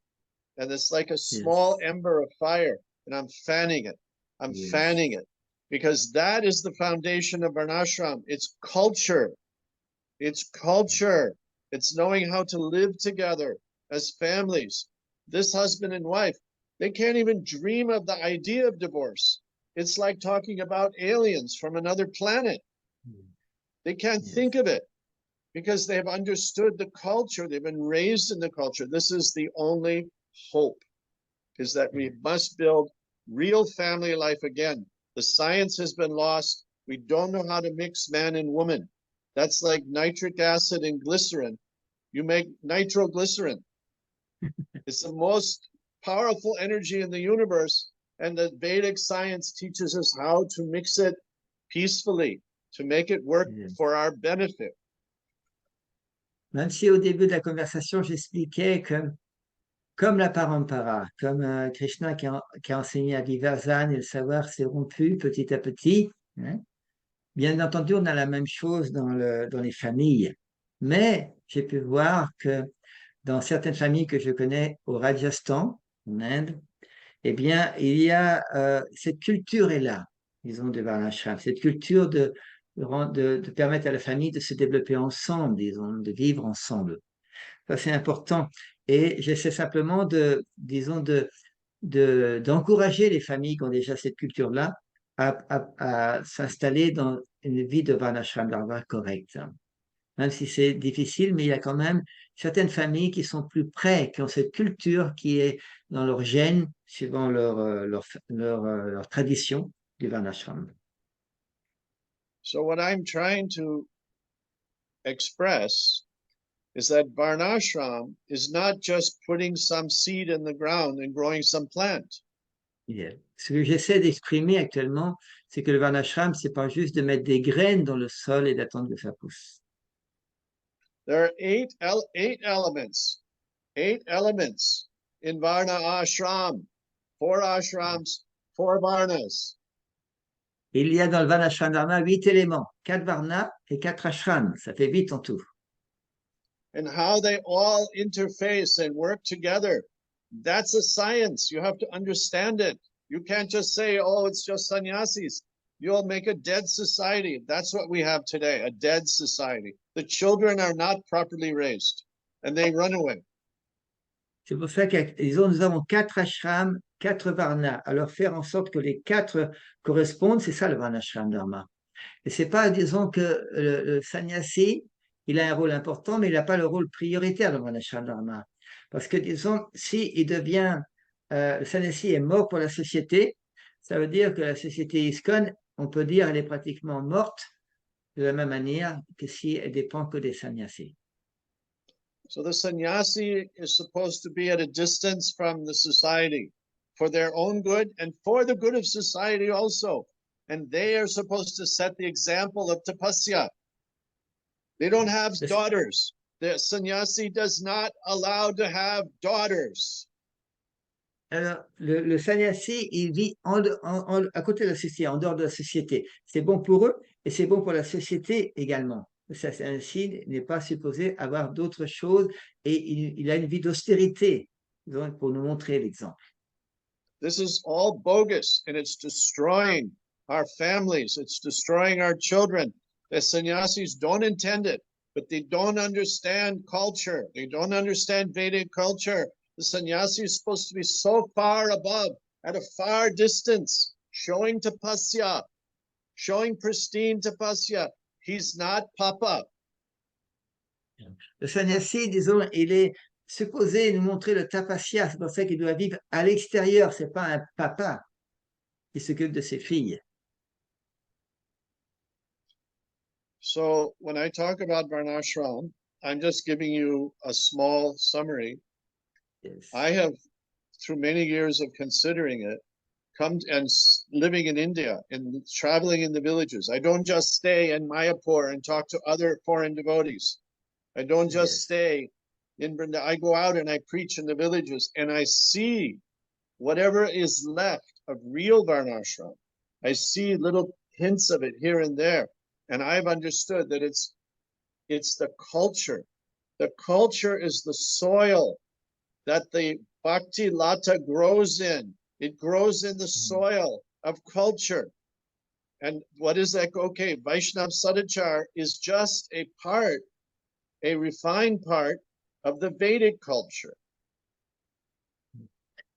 And it's like a small ember of fire, and I'm fanning it. I'm fanning it because that is the foundation of varnashram. It's culture. It's culture. It's knowing how to live together as families. This husband and wife, they can't even dream of the idea of divorce. It's like talking about aliens from another planet. They can't think of it because they have understood the culture. They've been raised in the culture. This is the only hope, is that we must build real family life again. The science has been lost. We don't know how to mix man and woman. That's like nitric acid and glycerin. You make nitroglycerin. It's the most powerful energy in the universe, and the Vedic science teaches us how to mix it peacefully, to make it work for our benefit. Même si au début de la conversation, j'expliquais que, comme la parampara, comme Krishna qui a enseigné à divers ânes et le savoir s'est rompu petit à petit, hein, bien entendu, on a la même chose dans les familles. Mais j'ai pu voir que dans certaines familles que je connais au Rajasthan, en Inde, eh bien, il y a cette culture est là, disons, de varnashram, cette culture de permettre à la famille de se développer ensemble, disons, de vivre ensemble. Ça, c'est important. Et j'essaie simplement d'encourager les familles qui ont déjà cette culture-là à s'installer dans une vie de varnasrama-dharma correcte. Même si c'est difficile, mais il y a quand même certaines familles qui sont plus près, qui ont cette culture qui est dans leur gène, suivant leur tradition du varnashram. So what I'm trying to express is that varnashram is not just putting some seed in the ground and growing some plant. Ce que j'essaie d'exprimer actuellement, c'est que le varnashram, c'est pas juste de mettre des graines dans le sol et d'attendre que ça pousse. There are eight elements in varna ashram, 4 ashrams, 4 varnas. Il y a dans le varnasrama-dharma 8 éléments, 4 varnas et 4 ashrams, ça fait 8 en tout. And how they all interface and work together, that's a science. You have to understand it. You can't just say, oh, it's just sannyasis. You'll make a dead society. That's what we have today, a dead society. The children are not properly raised and they run away. C'est pour ça que nous avons 4 ashrams, 4 varnas. Alors faire en sorte que les 4 correspondent, c'est ça le varnashram-dharma. Et c'est pas, disons que le sannyasi, il a un rôle important, mais il n'a pas le rôle prioritaire dans varnashram-dharma. Parce que, disons, si le sannyasi est mort pour la société, ça veut dire que la société ISKCON, on peut dire, elle est pratiquement morte de la même manière que si elle dépend que des sannyasis. So the sannyasi is supposed to be at a distance from the society for their own good and for the good of society also. And they are supposed to set the example of tapasya. They don't have daughters. The sannyasi does not allow to have daughters. Alors, le sannyasi, il vit à côté de la société, en dehors de la société. C'est bon pour eux et c'est bon pour la société également. Le sannyasi n'est pas supposé avoir d'autres choses et il a une vie d'austérité, donc pour nous montrer l'exemple. This is all bogus and it's destroying our families. It's destroying our children. The sannyasis don't intend it, but they don't understand culture. They don't understand Vedic culture. The sannyasi is supposed to be so far above, at a far distance, showing tapasya, showing pristine tapasya. He's not Papa. Le sannyasi, disons, il est supposé nous montrer le tapasya, c'est pour ça qu'il doit vivre à l'extérieur, c'est pas un papa qui s'occupe de ses filles. So when I talk about varnashram, I'm just giving you a small summary. Yes. I have, through many years of considering it, come and living in India and traveling in the villages. I don't just stay in Mayapur and talk to other foreign devotees. I don't just Yes. stay in Vrindavan. I go out and I preach in the villages and I see whatever is left of real varnashram. I see little hints of it here and there. And I've understood that it's the culture. The culture is the soil that the bhakti lata grows in. It grows in the soil of culture. And what is that? Okay, Vaishnav Sadachar is just a part, a refined part of the Vedic culture.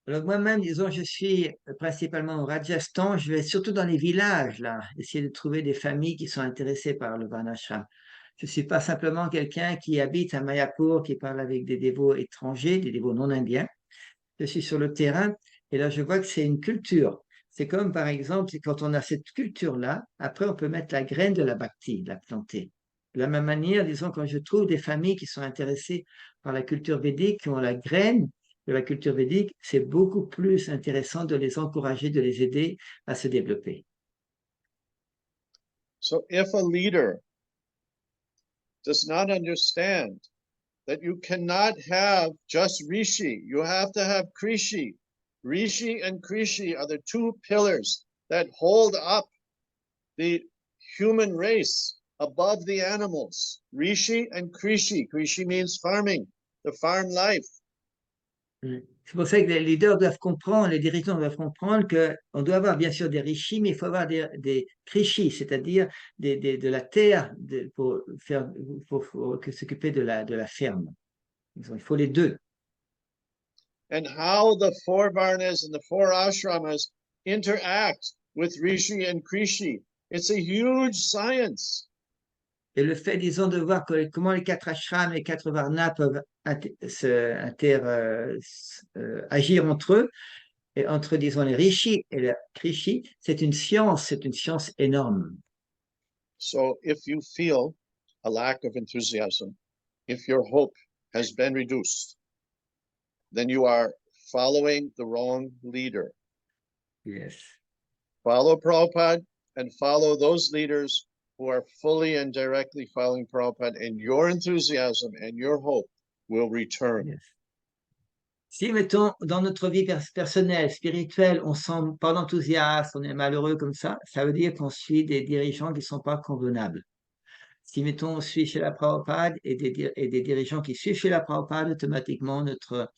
Alors moi-même, disons, je suis principalement au Rajasthan, je vais surtout dans les villages, là, essayer de trouver des familles qui sont intéressées par le varnashram. Je ne suis pas simplement quelqu'un qui habite à Mayapur, qui parle avec des dévots étrangers, des dévots non indiens. Je suis sur le terrain et là, je vois que c'est une culture. C'est comme, par exemple, quand on a cette culture-là, après, on peut mettre la graine de la bhakti, la planter. De la même manière, disons, quand je trouve des familles qui sont intéressées par la culture védique, qui ont la graine de la culture védique, c'est beaucoup plus intéressant de les encourager, de les aider à se développer. So if a leader does not understand that you cannot have just Rishi, you have to have Krishi. Rishi and Krishi are the two pillars that hold up the human race above the animals. Rishi and Krishi. Krishi means farming, the farm life. C'est pour ça que les leaders doivent comprendre, les dirigeants doivent comprendre qu'on doit avoir bien sûr des rishis, mais il faut avoir des krishis, c'est-à-dire de la terre pour s'occuper de la ferme. Il faut les deux. And how the four varnas and the four ashramas interact with Rishi and Krishi. It's a huge science. Et le fait, disons, de voir comment les quatre ashrams et les quatre varnas peuvent agir entre eux, et entre, disons, les rishis et les krishis, c'est une science énorme. So if you feel a lack of enthusiasm, if your hope has been reduced, then you are following the wrong leader. Yes. Follow Prabhupada and follow those leaders who are fully and directly following Prabhupada, and your enthusiasm and your hope will return. Yes. Si, mettons, dans notre vie personnelle, spirituelle, on sent pas d'enthousiasme, on est malheureux comme ça veut dire qu'on suit des dirigeants qui ne sont pas convenables. Si, mettons, on suit chez la Prabhupada et des dirigeants qui suivent chez la Prabhupada, automatiquement, notre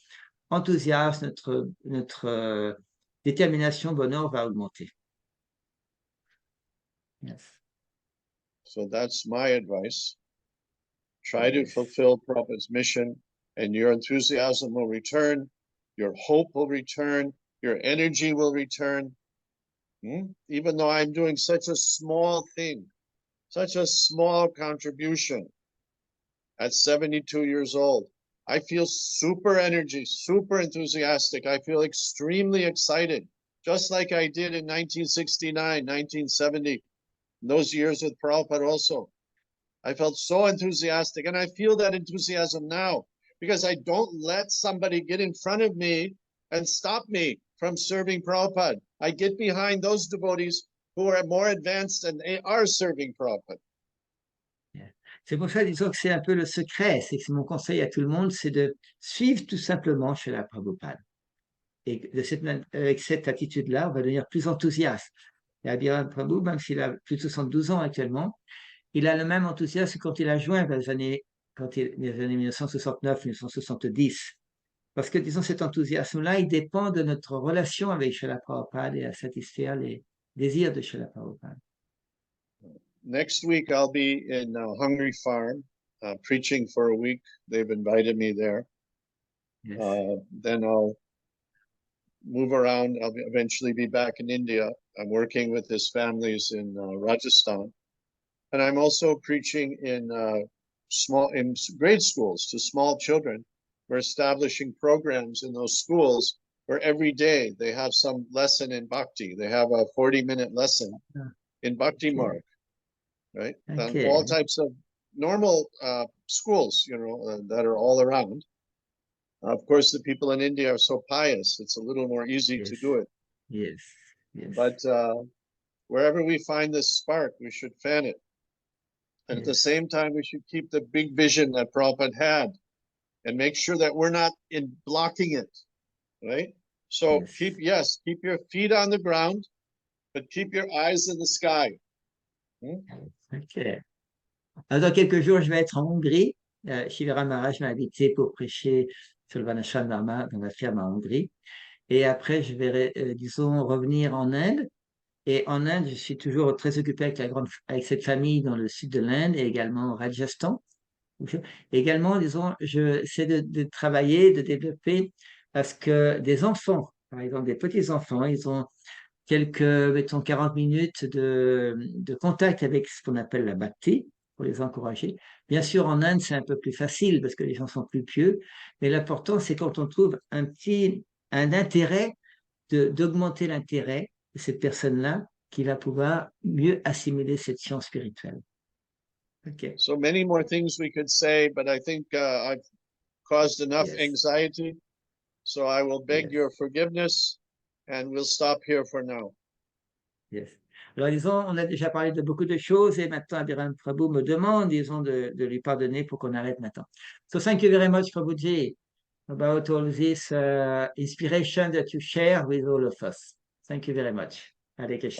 enthousiasme, notre détermination, bonheur va augmenter. Yes. So that's my advice. Try to Yes. fulfill Prabhupada's mission, and your enthusiasm will return, your hope will return, your energy will return. Even though I'm doing such a small thing, such a small contribution at 72 years old, I feel super energy, super enthusiastic. I feel extremely excited, just like I did in 1969, 1970, those years with Prabhupada also. I felt so enthusiastic, and I feel that enthusiasm now because I don't let somebody get in front of me and stop me from serving Prabhupada. I get behind those devotees who are more advanced and they are serving Prabhupada. C'est pour ça, disons que c'est un peu le secret, c'est que mon conseil à tout le monde, c'est de suivre tout simplement chez la Prabhupada. Et avec cette attitude-là, on va devenir plus enthousiaste. Et Abhirama Prabhu, même s'il a plus de 72 ans actuellement, il a le même enthousiasme quand il a joint dans les années 1969-1970. Parce que, disons, cet enthousiasme-là, il dépend de notre relation avec Srila Prabhupada et à satisfaire les désirs de Srila Prabhupada. Next week, I'll be in Hungry Farm, preaching for a week. They've invited me there. Yes. Then I'll move around. I'll eventually be back in India. I'm working with his families in Rajasthan. And I'm also preaching in grade schools to small children. We're establishing programs in those schools where every day they have some lesson in bhakti. They have a 40-minute lesson in bhakti mark, right? And all types of normal schools, you know, that are all around. Of course, the people in India are so pious, it's a little more easy to do it. Yes, yes. But wherever we find this spark, we should fan it. And at the same time, we should keep the big vision that Prabhupada had and make sure that we're not blocking it, right? So keep your feet on the ground, but keep your eyes in the sky. Ok. Dans quelques jours, je vais être en Hongrie. Shivara Maharaj m'a invité pour prêcher sur le varnasrama-dharma dans la ferme en Hongrie. Et après, je vais, disons, revenir en Inde. Et en Inde, je suis toujours très occupé avec cette famille dans le sud de l'Inde et également au Rajasthan. Également, disons, j'essaie de travailler, de développer parce que des enfants, par exemple des petits-enfants, ils ont quelques, mettons, 40 minutes de contact avec ce qu'on appelle la bhakti, pour les encourager. Bien sûr, en Inde, c'est un peu plus facile parce que les gens sont plus pieux, mais l'important, c'est quand on trouve un intérêt, d'augmenter l'intérêt de cette personne-là qui va pouvoir mieux assimiler cette science spirituelle. Okay. So many more things we could say, but I think I've caused enough anxiety. So I will beg your forgiveness and we'll stop here for now. Yes. Alors, disons, on a déjà parlé de beaucoup de choses et maintenant, Abhirama Prabhu me demande, disons, de lui pardonner pour qu'on arrête maintenant. So thank you very much, Prabhuji, about all this inspiration that you share with all of us. Thank you very much. Hare Krishna.